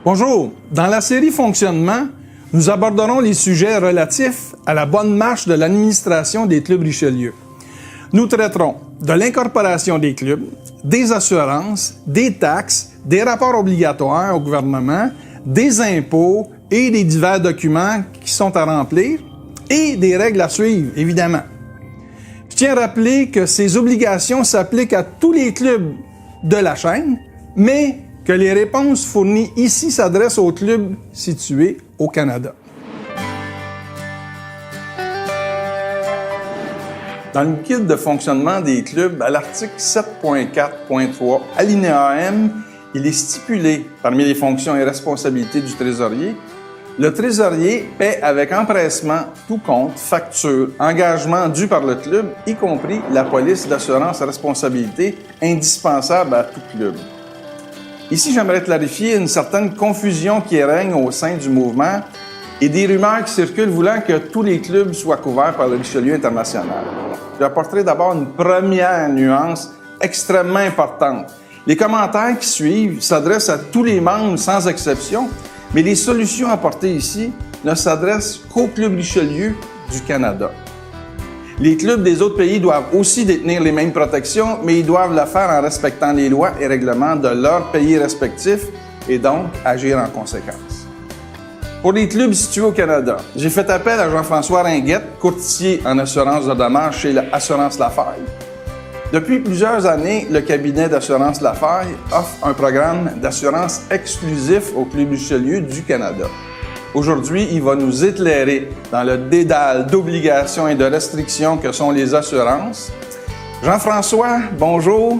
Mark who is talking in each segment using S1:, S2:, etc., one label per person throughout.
S1: Bonjour, dans la série Fonctionnement, nous aborderons les sujets relatifs à la bonne marche de l'administration des clubs Richelieu. Nous traiterons de l'incorporation des clubs, des assurances, des taxes, des rapports obligatoires au gouvernement, des impôts et des divers documents qui sont à remplir et des règles à suivre, évidemment. Je tiens à rappeler que ces obligations s'appliquent à tous les clubs de la chaîne, mais que les réponses fournies ici s'adressent aux clubs situés au Canada. Dans le guide de fonctionnement des clubs, à l'article 7.4.3, alinéa M, il est stipulé, parmi les fonctions et responsabilités du trésorier, le trésorier paie avec empressement tout compte, facture, engagement dû par le club, y compris la police d'assurance responsabilité indispensable à tout club. Ici, j'aimerais clarifier une certaine confusion qui règne au sein du mouvement et des rumeurs qui circulent voulant que tous les clubs soient couverts par le Richelieu International. J'apporterai d'abord une première nuance extrêmement importante. Les commentaires qui suivent s'adressent à tous les membres sans exception, mais les solutions apportées ici ne s'adressent qu'au Club Richelieu du Canada. Les clubs des autres pays doivent aussi détenir les mêmes protections, mais ils doivent le faire en respectant les lois et règlements de leur pays respectif et donc agir en conséquence. Pour les clubs situés au Canada, j'ai fait appel à Jean-François Ringuette, courtier en assurance de dommages chez Assurance Lafaille. Depuis plusieurs années, le cabinet d'Assurance Lafaille offre un programme d'assurance exclusif au Club Richelieu du Canada. Aujourd'hui, il va nous éclairer dans le dédale d'obligations et de restrictions que sont les assurances. Jean-François, bonjour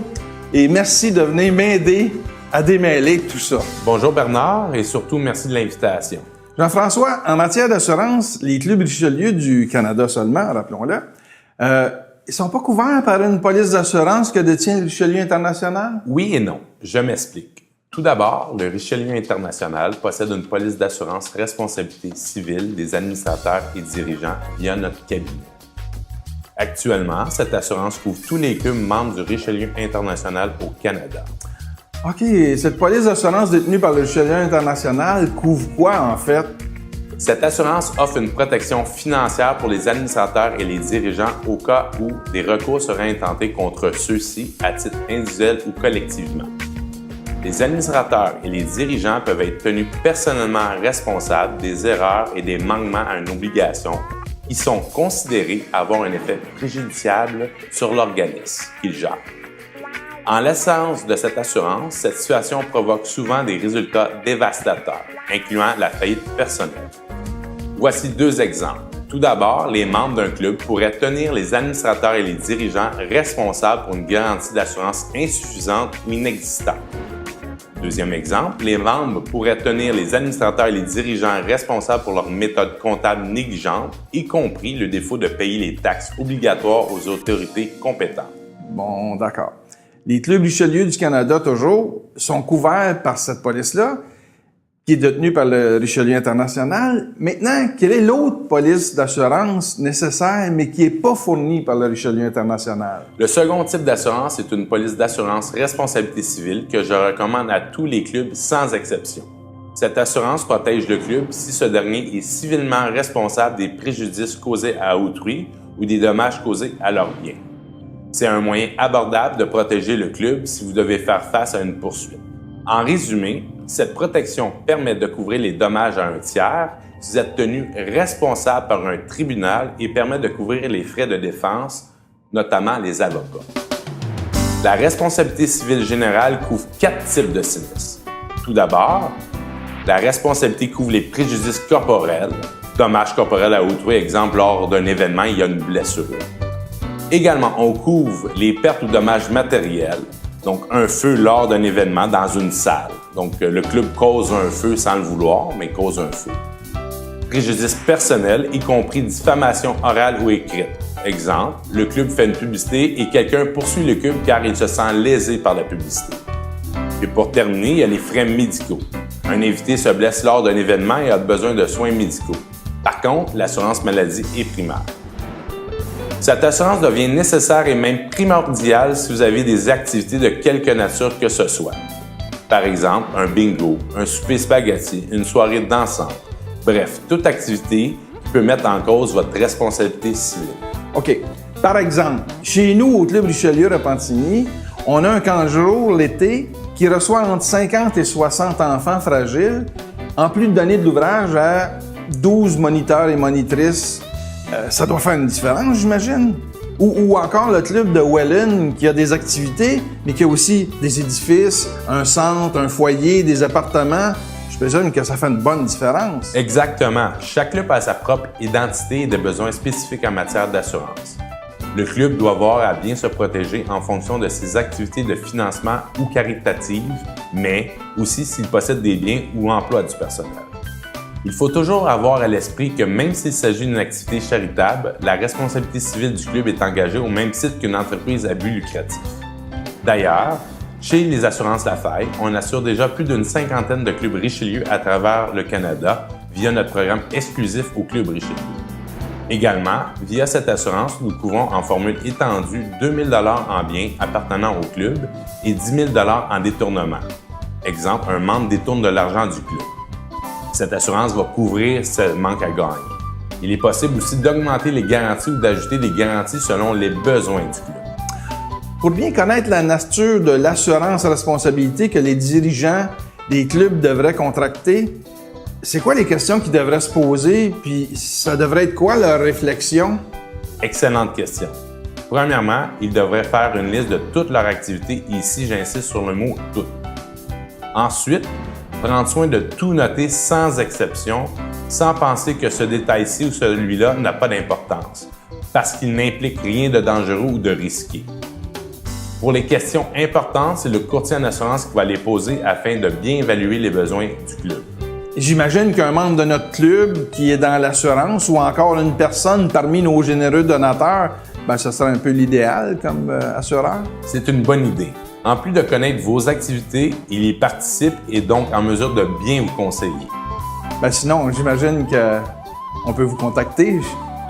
S1: et merci de venir m'aider à démêler tout ça.
S2: Bonjour Bernard et surtout merci de l'invitation.
S1: Jean-François, en matière d'assurance, les clubs Richelieu du Canada seulement, rappelons-le, ils sont pas couverts par une police d'assurance que détient le Richelieu International?
S2: Oui et non. Je m'explique. Tout d'abord, le Richelieu International possède une police d'assurance responsabilité civile des administrateurs et dirigeants via notre cabinet. Actuellement, cette assurance couvre tous les clubs membres du Richelieu International au Canada.
S1: OK. Cette police d'assurance détenue par le Richelieu International couvre quoi, en fait?
S2: Cette assurance offre une protection financière pour les administrateurs et les dirigeants au cas où des recours seraient intentés contre ceux-ci à titre individuel ou collectivement. Les administrateurs et les dirigeants peuvent être tenus personnellement responsables des erreurs et des manquements à une obligation qui sont considérés avoir un effet préjudiciable sur l'organisme qu'ils gèrent. En l'absence de cette assurance, cette situation provoque souvent des résultats dévastateurs, incluant la faillite personnelle. Voici deux exemples. Tout d'abord, les membres d'un club pourraient tenir les administrateurs et les dirigeants responsables pour une garantie d'assurance insuffisante ou inexistante. Deuxième exemple, les membres pourraient tenir les administrateurs et les dirigeants responsables pour leur méthode comptable négligente, y compris le défaut de payer les taxes obligatoires aux autorités compétentes.
S1: Bon, d'accord. Les clubs Richelieu du Canada, toujours, sont couverts par cette police-là, qui est détenue par le Richelieu International. Maintenant, quelle est l'autre police d'assurance nécessaire, mais qui n'est pas fournie par le Richelieu International?
S2: Le second type d'assurance est une police d'assurance responsabilité civile que je recommande à tous les clubs sans exception. Cette assurance protège le club si ce dernier est civilement responsable des préjudices causés à autrui ou des dommages causés à leurs biens. C'est un moyen abordable de protéger le club si vous devez faire face à une poursuite. En résumé, cette protection permet de couvrir les dommages à un tiers si vous êtes tenu responsable par un tribunal et permet de couvrir les frais de défense, notamment les avocats. La responsabilité civile générale couvre 4 types de sinistres. Tout d'abord, la responsabilité couvre les préjudices corporels, dommages corporels à autrui, exemple lors d'un événement, il y a une blessure. Également, on couvre les pertes ou dommages matériels, donc un feu lors d'un événement dans une salle. Donc le club cause un feu sans le vouloir, mais cause un feu. Préjudice personnel, y compris diffamation orale ou écrite. Exemple, le club fait une publicité et quelqu'un poursuit le club car il se sent lésé par la publicité. Et pour terminer, il y a les frais médicaux. Un invité se blesse lors d'un événement et a besoin de soins médicaux. Par contre, l'assurance maladie est primaire. Cette assurance devient nécessaire et même primordiale si vous avez des activités de quelque nature que ce soit. Par exemple, un bingo, un souper spaghetti, une soirée dansante. Bref, toute activité qui peut mettre en cause votre responsabilité civile.
S1: OK. Par exemple, chez nous, au Club Richelieu-Repentigny, on a un camp de jour l'été qui reçoit entre 50 et 60 enfants fragiles, en plus de donner de l'ouvrage à 12 moniteurs et monitrices. Ça doit faire une différence, j'imagine. Ou encore le club de Welland qui a des activités, mais qui a aussi des édifices, un centre, un foyer, des appartements. Je présume que ça fait une bonne différence.
S2: Exactement. Chaque club a sa propre identité et des besoins spécifiques en matière d'assurance. Le club doit avoir à bien se protéger en fonction de ses activités de financement ou caritatives, mais aussi s'il possède des biens ou emploie du personnel. Il faut toujours avoir à l'esprit que même s'il s'agit d'une activité charitable, la responsabilité civile du club est engagée au même titre qu'une entreprise à but lucratif. D'ailleurs, chez les Assurances Lafaille, on assure déjà plus d'une cinquantaine de clubs Richelieu à travers le Canada via notre programme exclusif au Club Richelieu. Également, via cette assurance, nous couvrons en formule étendue 2 000 $ en biens appartenant au club et 10 000 $ en détournement. Exemple, un membre détourne de l'argent du club. Cette assurance va couvrir ce manque à gagner. Il est possible aussi d'augmenter les garanties ou d'ajouter des garanties selon les besoins du club.
S1: Pour bien connaître la nature de l'assurance responsabilité que les dirigeants des clubs devraient contracter, c'est quoi les questions qu'ils devraient se poser, puis ça devrait être quoi leur réflexion?
S2: Excellente question. Premièrement, ils devraient faire une liste de toutes leurs activités, et ici j'insiste sur le mot « toutes ». Ensuite, prendre soin de tout noter sans exception, sans penser que ce détail-ci ou celui-là n'a pas d'importance, parce qu'il n'implique rien de dangereux ou de risqué. Pour les questions importantes, c'est le courtier en assurance qui va les poser afin de bien évaluer les besoins du club.
S1: J'imagine qu'un membre de notre club qui est dans l'assurance ou encore une personne parmi nos généreux donateurs, ce serait un peu l'idéal comme assureur.
S2: C'est une bonne idée. En plus de connaître vos activités, il y participe et donc en mesure de bien vous conseiller.
S1: Sinon, j'imagine qu'on peut vous contacter,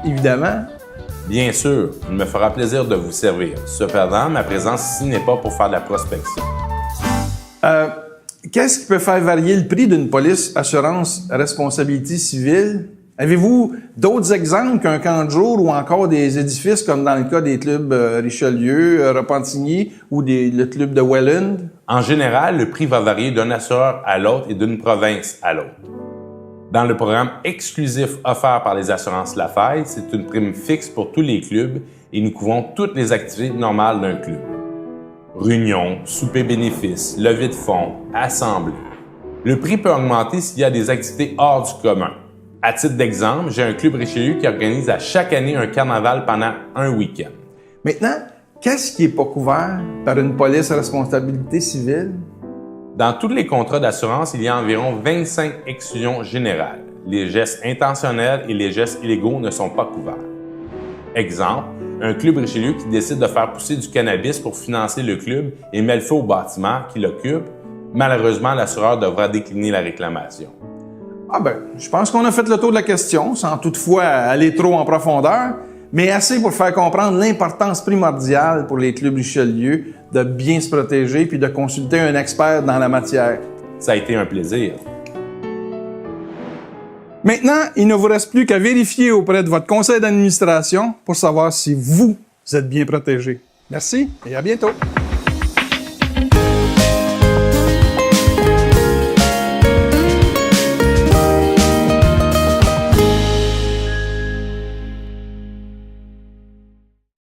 S1: évidemment.
S2: Bien sûr, il me fera plaisir de vous servir. Cependant, ma présence ici n'est pas pour faire de la prospection.
S1: Qu'est-ce qui peut faire varier le prix d'une police assurance responsabilité civile? Avez-vous d'autres exemples qu'un camp de jour ou encore des édifices comme dans le cas des clubs Richelieu, Repentigny ou le club de Welland?
S2: En général, le prix va varier d'un assureur à l'autre et d'une province à l'autre. Dans le programme exclusif offert par les Assurances Lafaille, c'est une prime fixe pour tous les clubs et nous couvrons toutes les activités normales d'un club. Réunions, souper bénéfices, levée de fonds, assemblées. Le prix peut augmenter s'il y a des activités hors du commun. À titre d'exemple, j'ai un club Richelieu qui organise à chaque année un carnaval pendant un week-end.
S1: Maintenant, qu'est-ce qui n'est pas couvert par une police à responsabilité civile?
S2: Dans tous les contrats d'assurance, il y a environ 25 exclusions générales. Les gestes intentionnels et les gestes illégaux ne sont pas couverts. Exemple, un club Richelieu qui décide de faire pousser du cannabis pour financer le club et met le feu au bâtiment qui l'occupe, malheureusement, l'assureur devra décliner la réclamation.
S1: Je pense qu'on a fait le tour de la question, sans toutefois aller trop en profondeur, mais assez pour faire comprendre l'importance primordiale pour les clubs Richelieu de bien se protéger puis de consulter un expert dans la matière.
S2: Ça a été un plaisir.
S1: Maintenant, il ne vous reste plus qu'à vérifier auprès de votre conseil d'administration pour savoir si vous êtes bien protégé. Merci et à bientôt.